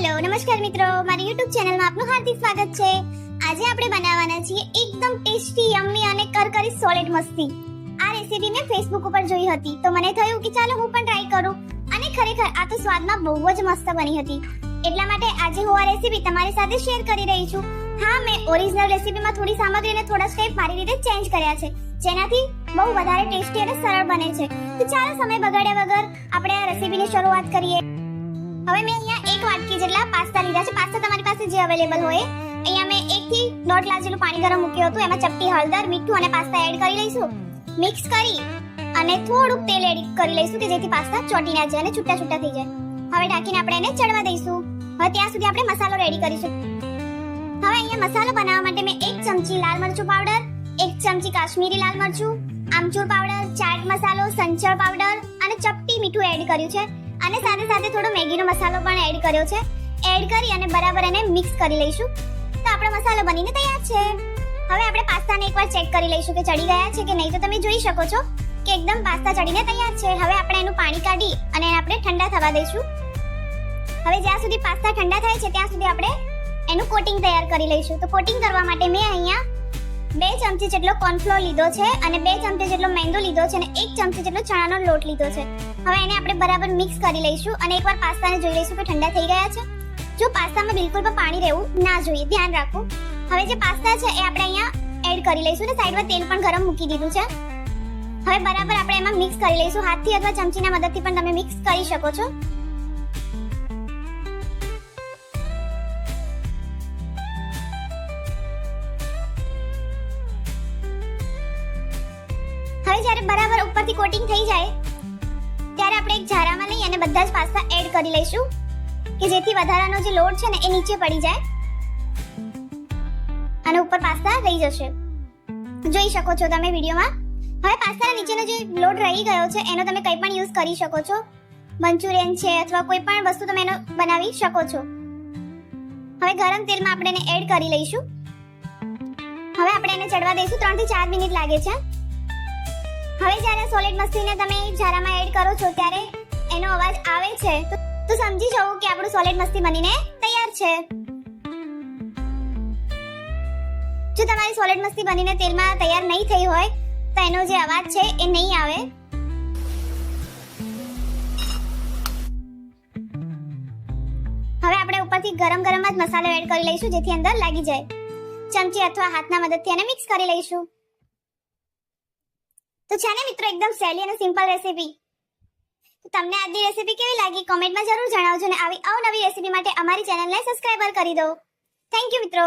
Hello નમસ્કાર મિત્રો, મારી YouTube ચેનલમાં આપનું હાર્દિક સ્વાગત છે। આજે આપણે બનાવવાના છીએ એકદમ ટેસ્ટી યમ્મી અને કરકરી સોલેડ મસ્તી। આ રેસીપી મેં Facebook ઉપર જોઈ હતી તો મને થયું કે ચાલો હું પણ ટ્રાય કરું અને ખરેખર આ તો સ્વાદમાં બહુ જ મસ્ત બની હતી। એટલા માટે આજે હું આ રેસીપી તમારી સાથે શેર કરી રહી છું। હા, મેં ઓરિજિનલ રેસીપીમાં થોડી સામગ્રી અને થોડા સ્ટેપ મારી રીતે ચેન્જ કર્યા છે, જેનાથી બહુ વધારે ટેસ્ટી અને સરળ બને છે। તો ચાલો સમય બગાડ્યા વગર આપણે આ રેસીપીની શરૂઆત કરીએ। હવે મેં અહીંયા એક વાટકી જેટલા પાસ્તા લીધા છે। પાસ્તા તમારી પાસે જે અવેલેબલ હોય। અહીંયા મેં 1 થી 1.5 ગ્લાસ જેટલું પાણી ગરમ મૂક્યું હતું, એમાં ચપટી હળદર, મીઠું અને પાસ્તા એડ કરી લઈશું। મિક્સ કરી અને થોડુંક તેલ એડ કરી લઈશું કે જેથી પાસ્તા ચોટી ના જાય અને છૂટા છૂટા થઈ જાય। હવે ઢાંકીને આપણે એને ચડવા દઈશું। હવે ત્યાં સુધી આપણે મસાલો રેડી કરીશું। હવે અહીંયા મસાલો બનાવવા માટે મેં 1 ચમચી લાલ મરચું પાવડર, 1 ચમચી કાશ્મીરી લાલ મરચું, આમચૂર પાવડર, ચાટ મસાલો, સંચળ પાવડર અને ચપટી મીઠું એડ કર્યું છે અને સાથે સાથે થોડો મેગીનો મસાલો પણ એડ કર્યો છે। એડ કરી અને બરાબર એને મિક્સ કરી લઈશું। તો આપણો મસાલો બનીને તૈયાર છે। હવે આપણે પાસ્તાને એકવાર ચેક કરી લઈશું કે ચડી ગયા છે કે નહીં। તો તમે જોઈ શકો છો કે એકદમ પાસ્તા ચડીને તૈયાર છે। હવે આપણે એનું પાણી કાઢી અને આપણે ઠંડા થવા દઈશું। હવે જ્યાં સુધી પાસ્તા ઠંડા થાય છે ત્યાં સુધી આપણે એનું કોટિંગ તૈયાર કરી લઈશું। તો કોટિંગ કરવા માટે મેં અહીંયા 2 ચમચી જેટલો કોર્નફ્લોર લીધો છે અને 2 ચમચી જેટલો મેંદો લીધો છે અને 1 ચમચી જેટલો ચણાનો લોટ લીધો છે। હવે એને આપણે બરાબર મિક્સ કરી લઈશું અને એકવાર પાસ્તાને જોઈ લઈશું કે ઠંડા થઈ ગયા છે। જો પાસ્તામાં બિલકુલ પણ પાણી રહેવું ના જોઈએ, ધ્યાન રાખો। હવે જે પાસ્તા છે એ આપણે અહીંયા એડ કરી લઈશું અને સાઈડમાં તેલ પણ ગરમ મૂકી દીધું છે। હવે બરાબર આપણે એમાં મિક્સ કરી લઈશું। હાથથી અથવા ચમચીના મદદથી પણ તમે મિક્સ કરી શકો છો। હવે જ્યારે બરાબર ઉપરથી કોટિંગ થઈ જાય ત્યારે આપણે એક ઝારામાં લઈ અને બધા જ પાસ્તા એડ કરી લઈશું કે જેથી વધારાનો જે લોટ છે ને એ નીચે પડી જાય અને ઉપર પાસ્તા રહી જશે। જોઈ શકો છો તમે વિડીયોમાં। હવે પાસ્તાના નીચેનો જે લોટ રહી ગયો છે એનો તમે કંઈ પણ યુઝ કરી શકો છો। મંચુરિયન છે અથવા કોઈ પણ વસ્તુ તમે એનો બનાવી શકો છો। હવે ગરમ તેલમાં આપણે એને એડ કરી લઈશું। હવે આપણે એને ચડવા દઈશું। 3 થી 4 મિનિટ લાગે છે। હવે જ્યારે સોલિડ મસ્તીને તમે ઝારામાં એડ કરો છો ત્યારે એનો અવાજ આવે છે તો સમજી જવું કે આપણું સોલિડ મસ્તી બનીને તૈયાર છે। જો તમારી સોલિડ મસ્તી બનીને તેલમાં તૈયાર નહીં થઈ હોય તો એનો જે અવાજ છે એ નહીં આવે। હવે આપણે ઉપરથી ગરમ જ મસાલો એડ કરી લઈશું જેથી અંદર લાગી જાય। ચમચી અથવા હાથના મદદથી એને મિક્સ કરી લઈશું। તો છે ને મિત્રો એકદમ સહેલી અને સિમ્પલ રેસીપી। તમને આજની રેસીપી કેવી લાગી કોમેન્ટમાં જરૂર જણાવજો અને આવી અવનવી રેસીપી માટે અમારી ચેનલને સબસ્ક્રાઇબ કરી દો। થેન્ક યુ મિત્રો।